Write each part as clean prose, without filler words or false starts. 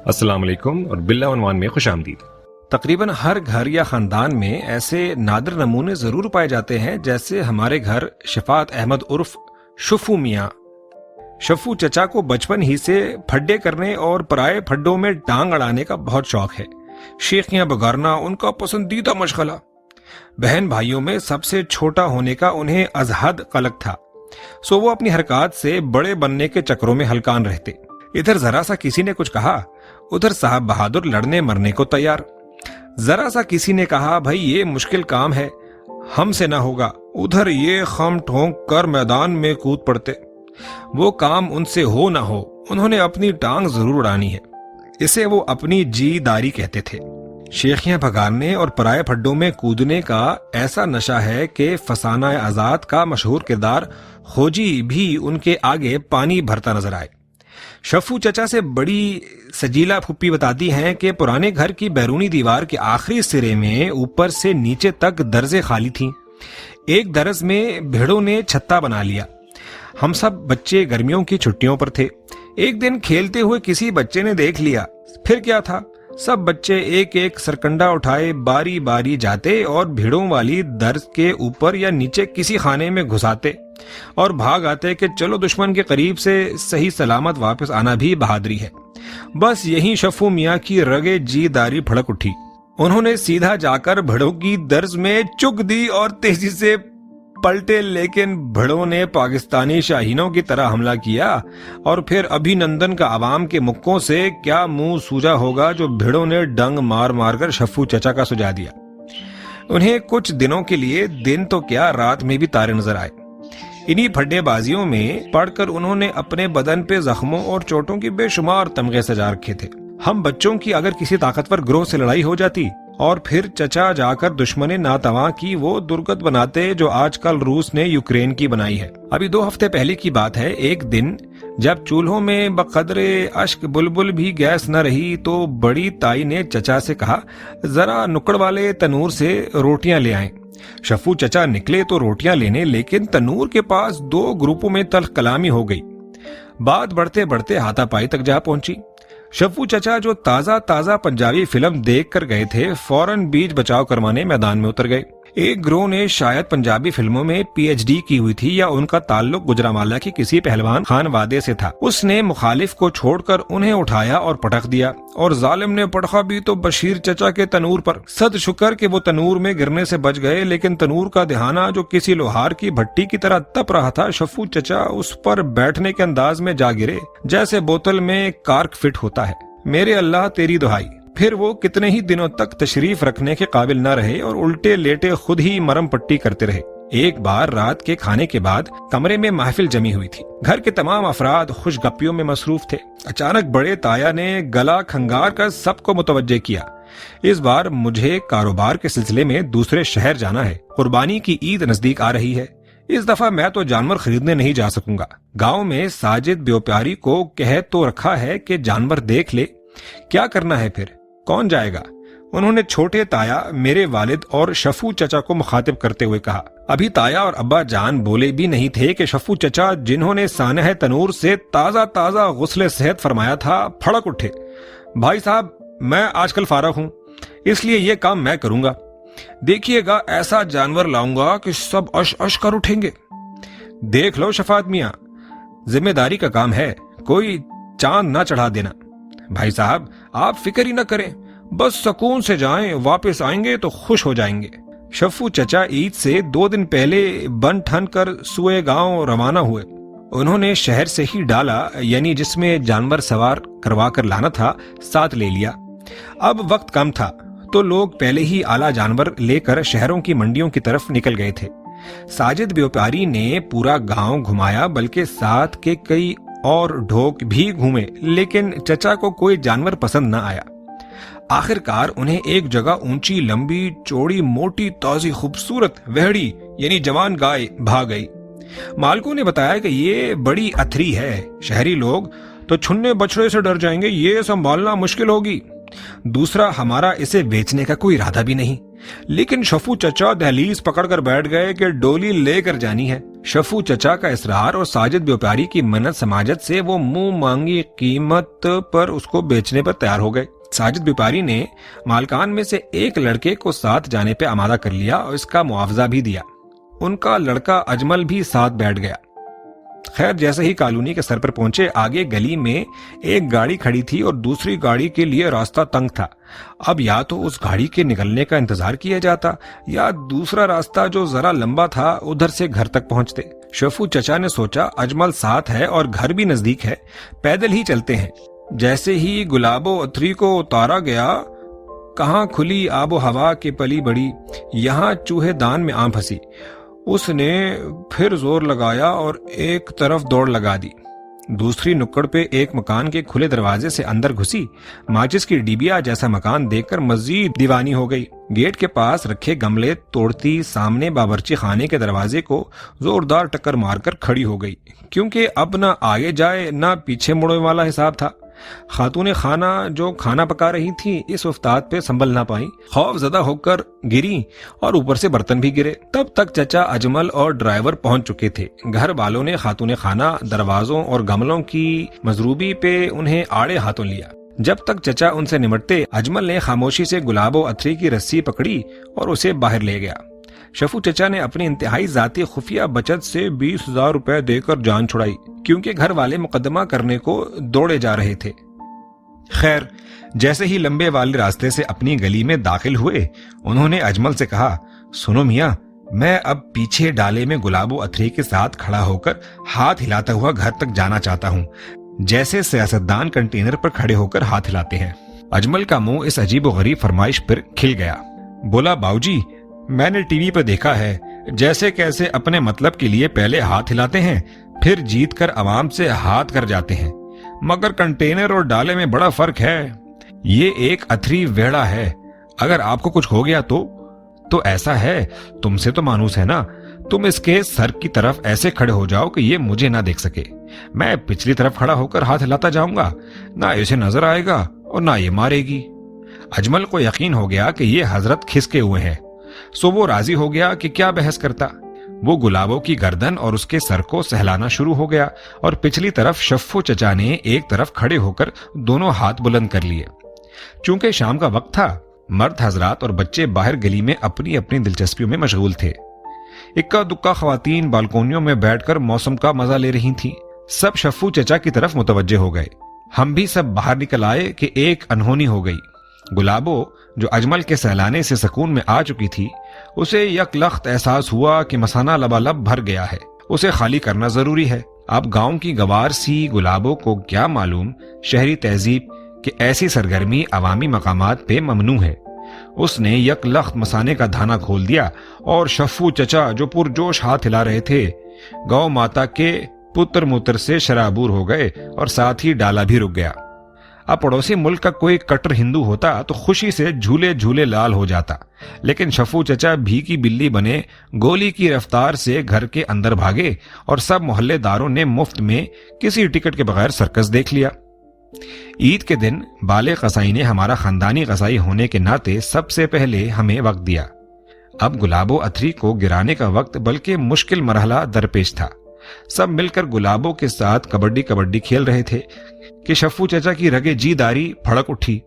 السلام علیکم اور باللہ عنوان میں خوش آمدید۔ تقریباً ہر گھر یا خاندان میں ایسے نادر نمونے ضرور پائے جاتے ہیں، جیسے ہمارے گھر شفاعت احمد عرف شفو میاں۔ شفو چچا کو بچپن ہی سے پھڈے کرنے اور پرائے پھڈوں میں ٹانگ اڑانے کا بہت شوق ہے۔ شیخیاں بگارنا ان کا پسندیدہ مشغلہ۔ بہن بھائیوں میں سب سے چھوٹا ہونے کا انہیں ازحد قلق تھا، سو وہ اپنی حرکات سے بڑے بننے کے چکروں میں ہلکان رہتے۔ ادھر ذرا سا کسی نے کچھ کہا، ادھر صاحب بہادر لڑنے مرنے کو تیار۔ ذرا سا کسی نے کہا بھائی یہ مشکل کام ہے، ہم سے نہ ہوگا، ادھر یہ خم ٹھونک کر میدان میں کود پڑتے۔ وہ کام ان سے ہو نہ ہو، انہوں نے اپنی ٹانگ ضرور اڑانی ہے۔ اسے وہ اپنی جی داری کہتے تھے۔ شیخیاں بھگارنے اور پرائے پھڈوں میں کودنے کا ایسا نشہ ہے کہ فسانہ آزاد کا مشہور کردار خوجی بھی ان کے آگے پانی بھرتا نظر آئے۔ شفو چچا سے بڑی سجیلا پھپھی بتاتی ہیں کہ پرانے گھر کی بیرونی دیوار کے آخری سرے میں اوپر سے نیچے تک درزیں خالی تھیں۔ ایک درز میں بھیڑوں نے چھتا بنا لیا۔ ہم سب بچے گرمیوں کی چھٹیوں پر تھے۔ ایک دن کھیلتے ہوئے کسی بچے نے دیکھ لیا، پھر کیا تھا، سب بچے ایک ایک سرکنڈا اٹھائے باری باری جاتے اور بھیڑوں والی درز کے اوپر یا نیچے کسی خانے میں گھساتے اور بھاگ آتے کہ چلو دشمن کے قریب سے صحیح سلامت واپس آنا بھی بہادری ہے۔ بس یہیں شفو میاں کی رگے جی داری بھڑک اٹھی۔ انہوں نے سیدھا جا کر بھیڑوں کی درز میں چک دی اور تیزی سے پلٹے، لیکن بھیڑوں نے پاکستانی شاہینوں کی طرح حملہ کیا اور پھر ابھی نندن کا عوام کے مکوں سے کیا منہ سوجا ہوگا جو بھیڑوں نے ڈنگ مار مار کر شفو چچا کا سجا دیا۔ انہیں کچھ دنوں کے لیے دن تو کیا رات میں بھی تارے نظر آئے۔ انہی پھڈے بازیوں میں پڑھ کر انہوں نے اپنے بدن پہ زخموں اور چوٹوں کی بے شمار تمغے سجا رکھے تھے۔ ہم بچوں کی اگر کسی طاقتور گروہ سے لڑائی ہو جاتی اور پھر چچا جا کر دشمن ناتواں کی وہ درگت بناتے جو آج کل روس نے یوکرین کی بنائی ہے۔ ابھی 2 ہفتے پہلے کی بات ہے، ایک دن جب چولہوں میں بقدر اشک بلبل بھی گیس نہ رہی تو بڑی تائی نے چچا سے کہا ذرا نکڑ والے تنور سے روٹیاں لے آئیں۔ شفو چچا نکلے تو روٹیاں لینے، لیکن تنور کے پاس 2 گروپوں میں تلخ کلامی ہو گئی۔ بات بڑھتے بڑھتے ہاتھا پائی تک جا پہنچی۔ شفو چچا جو تازہ پنجابی فلم دیکھ کر گئے تھے، فوراً بیچ بچاؤ کروانے میدان میں اتر گئے۔ ایک گروہ نے شاید پنجابی فلموں میں پی ایچ ڈی کی ہوئی تھی یا ان کا تعلق گجرانوالہ کی کسی پہلوان خان وادے سے تھا۔ اس نے مخالف کو چھوڑ کر انہیں اٹھایا اور پٹخ دیا، اور ظالم نے پٹخا بھی تو بشیر چچا کے تنور پر۔ صد شکر کہ وہ تنور میں گرنے سے بچ گئے، لیکن تنور کا دہانہ جو کسی لوہار کی بھٹی کی طرح تپ رہا تھا، شفو چچا اس پر بیٹھنے کے انداز میں جا گرے جیسے بوتل میں کارک فٹ ہوتا ہے۔ میرے اللہ تیری دہائی۔ پھر وہ کتنے ہی دنوں تک تشریف رکھنے کے قابل نہ رہے اور الٹے لیٹے خود ہی مرم پٹی کرتے رہے۔ ایک بار رات کے کھانے کے بعد کمرے میں محفل جمی ہوئی تھی۔ گھر کے تمام افراد خوش گپیوں میں مصروف تھے۔ اچانک بڑے تایا نے گلا کھنگار کر سب کو متوجہ کیا، اس بار مجھے کاروبار کے سلسلے میں دوسرے شہر جانا ہے، قربانی کی عید نزدیک آ رہی ہے، اس دفعہ میں تو جانور خریدنے نہیں جا سکوں گا۔ گاؤں میں ساجد بیوپیاری کو کہہ تو رکھا ہے کہ جانور دیکھ لے، کیا کرنا ہے پھر، کون جائے گا؟ انہوں نے چھوٹے تایا، میرے والد اور شفو چچا کو مخاطب کرتے ہوئے کہا۔ ابھی تایا اور ابا جان بولے بھی نہیں تھے کہ شفو چچا، جنہوں نے سانحہ تنور سے تازہ غسل صحت فرمایا تھا، پھڑک اٹھے۔ بھائی صاحب، میں آج کل فارغ ہوں، اس لیے یہ کام میں کروں گا۔ دیکھیے گا ایسا جانور لاؤں گا کہ سب اش کر اٹھیں گے۔ دیکھ لو شفاعت میاں، ذمہ داری کا کام ہے، کوئی چاند نہ چڑھا دینا۔ بھائی صاحب آپ فکر ہی نہ کریں، بس سکون سے جائیں، واپس آئیں گے تو خوش ہو جائیں گے۔ شفو چچا عید سے 2 دن پہلے بن ٹھن کر سوئے گاؤں روانہ ہوئے۔ انہوں نے شہر سے ہی ڈالا، یعنی جس میں جانور سوار کروا کر لانا تھا، ساتھ لے لیا۔ اب وقت کم تھا تو لوگ پہلے ہی اعلیٰ جانور لے کر شہروں کی منڈیوں کی طرف نکل گئے تھے۔ ساجد بیوپیاری نے پورا گاؤں گھمایا، بلکہ ساتھ کے کئی اور ڈھوک بھی گھومے، لیکن چچا کو کوئی جانور پسند نہ آیا۔ آخر کار انہیں ایک جگہ اونچی لمبی چوڑی موٹی تازی خوبصورت وہڑی یعنی جوان گائے بھا گئی۔ مالکوں نے بتایا کہ یہ بڑی اتھری ہے، شہری لوگ تو چھنے بچڑے سے ڈر جائیں گے، یہ سنبھالنا مشکل ہوگی۔ دوسرا، ہمارا اسے بیچنے کا کوئی ارادہ بھی نہیں، लेकिन शफू चचा दहलीज पकड़कर बैठ गए कि डोली लेकर जानी है। शफू चचा का इसरार और साजिद व्यापारी की मन्नत समाजत से वो मुंह मांगी कीमत पर उसको बेचने पर तैयार हो गए। साजिद व्यापारी ने मालकान में से एक लड़के को साथ जाने पे आमादा कर लिया और इसका मुआवजा भी दिया। उनका लड़का अजमल भी साथ बैठ गया। खैर, जैसे ही कॉलोनी के सर पर पहुंचे, आगे गली में एक गाड़ी खड़ी थी और दूसरी गाड़ी के लिए रास्ता तंग था। अब या तो उस गाड़ी के निकलने का इंतजार किया जाता या दूसरा रास्ता जो जरा लंबा था उधर से घर तक पहुंचते। शफू चचा ने सोचा अजमल साथ है और घर भी नजदीक है, पैदल ही चलते हैं। जैसे ही गुलाबो अथरी को उतारा गया, कहाँ खुली आबो हवा के पली बड़ी, यहाँ चूहे दान में आम फंसी। उसने फिर जोर लगाया और एक तरफ दौड़ लगा दी। दूसरी नुक्कड़ पे एक मकान के खुले दरवाजे से अंदर घुसी। माचिस की डिबिया जैसा मकान देखकर मजीद दीवानी हो गई। गेट के पास रखे गमले तोड़ती सामने बावर्ची खाने के दरवाजे को जोरदार टक्कर मारकर खड़ी हो गई, क्योंकि अब ना आगे जाए ना पीछे मुड़ने वाला हिसाब था। खातूने खाना जो खाना पका रही थी इस उफ्ताद पे संभल ना पाई, खौफ ज़दा होकर गिरी और ऊपर से बर्तन भी गिरे। तब तक चचा, अजमल और ड्राइवर पहुंच चुके थे। घर वालों ने खातूने खाना, दरवाजों और गमलों की मजरूबी पे उन्हें आड़े हाथों लिया। जब तक चचा उनसे निमटते, अजमल ने खामोशी से गुलाबो अथरी की रस्सी पकड़ी और उसे बाहर ले गया। शफू चचा ने अपनी इंतहाई जाती खुफिया बचत से 20,000 रुपए देकर जान छुड़ाई, क्योंकि घर वाले मुकदमा करने को दौड़े जा रहे थे। खैर, जैसे ही लंबे वाले रास्ते से अपनी गली में दाखिल हुए, उन्होंने अजमल से कहा, सुनो मियाँ, मैं अब पीछे डाले में गुलाबो अथरी के साथ खड़ा होकर हाथ हिलाता हुआ घर तक जाना चाहता हूँ, जैसे सियासतदान कंटेनर पर खड़े होकर हाथ हिलाते हैं। अजमल का मुंह इस अजीब व गरीब फरमाइश पर खिल गया। बोला, बाऊजी, मैंने टीवी पर देखा है जैसे कैसे अपने मतलब के लिए पहले हाथ हिलाते हैं, फिर जीत कर आवाम से हाथ कर जाते हैं, मगर कंटेनर और डाले में बड़ा फर्क है। ये एक अथरी वेड़ा है, अगर आपको कुछ हो गया तो ऐसा है, तुमसे तो मानूस है ना, तुम इसके सर की तरफ ऐसे खड़े हो जाओ कि ये मुझे ना देख सके। मैं पिछली तरफ खड़ा होकर हाथ हिलाता जाऊंगा, ना इसे नजर आएगा और ना ये मारेगी। अजमल को यकीन हो गया कि ये हजरत खिसके हुए हैं, सो वो राजी हो गया कि क्या बहस करता। वो गुलाबों की गर्दन और उसके सर को सहलाना शुरू हो गया और पिछली तरफ शफ्फू चचा ने एक तरफ खड़े होकर दोनों हाथ बुलंद कर लिए। चूंकि शाम का वक्त था, मर्द हजरात और बच्चे बाहर गली में अपनी अपनी दिलचस्पियों में मशगूल थे। इक्का दुक्का खवातीन बालकोनियों में बैठकर मौसम का मजा ले रही थीं। सब शफ्फू चचा की तरफ मुतवज्जे हो गए। हम भी सब बाहर निकल आए कि एक अनहोनी हो गई। गुलाबो, जो अजमल के सहलाने से सुकून में आ चुकी थी, उसे यकलख्त एहसास हुआ कि मसाना लबालब भर गया है, उसे खाली करना जरूरी है। अब गांव की गवार सी गुलाबो को क्या मालूम शहरी तहजीब कि ऐसी सरगर्मी अवामी मकामात पे ममनू है। उसने यकलख्त मसाने का धाना खोल दिया और शफ्फू चचा, जो पुरजोश हाथ हिला रहे थे, गौ माता के पुत्र मूत्र से शराबूर हो गए और साथ ही डाला भी रुक गया। अब पड़ोसी मुल्क का कोई कट्टर हिंदू होता तो खुशी से झूले झूले लाल हो जाता, लेकिन शफू चचा भी की बिल्ली बने गोली की रफ्तार से घर के अंदर भागे और सब मोहल्लेदारों ने मुफ्त में किसी टिकट के बगैर सर्कस देख लिया। ईद के दिन बाले कसाई ने हमारा खानदानी कसाई होने के नाते सबसे पहले हमें वक्त दिया। अब गुलाबो अथरी को गिराने का वक्त बल्कि मुश्किल मरहला दरपेश था। सब मिलकर गुलाबों के साथ कबड्डी कबड्डी खेल रहे थे कि शफ्फू चचा की रगे जीदारी फड़क उठी।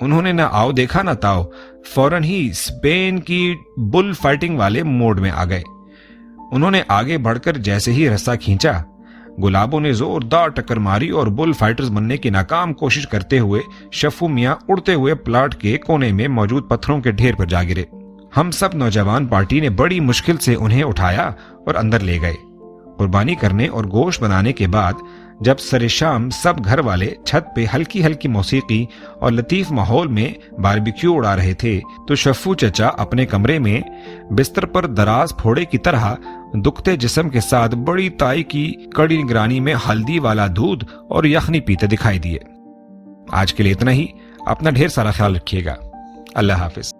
उन्होंने ना आओ देखा ना ताओ, फौरन ही स्पेन की बुल फाइटिंग वाले मोड में आ गए। उन्होंने आगे बढ़कर जैसे ही रस्सा खींचा, गुलाबों ने जोरदार टक्कर मारी और बुल फाइटर्स बनने की नाकाम कोशिश करते हुए शफ्फू मियाँ उड़ते हुए प्लाट के कोने में मौजूद पत्थरों के ढेर पर जा गिरे। हम सब नौजवान पार्टी ने बड़ी मुश्किल से उन्हें उठाया और अंदर ले गए। कुर्बानी करने और गोश्त बनाने के बाद जब सरे शाम सब घर वाले छत पे हल्की हल्की मौसीकी और लतीफ माहौल में बारबेक्यू उड़ा रहे थे, तो शफ्फू चचा अपने कमरे में बिस्तर पर दराज फोड़े की तरह दुखते जिस्म के साथ बड़ी ताई की कड़ी निगरानी में हल्दी वाला दूध और यखनी पीते दिखाई दिए। आज के लिए इतना ही। अपना ढेर सारा ख्याल रखिएगा। अल्लाह हाफिज।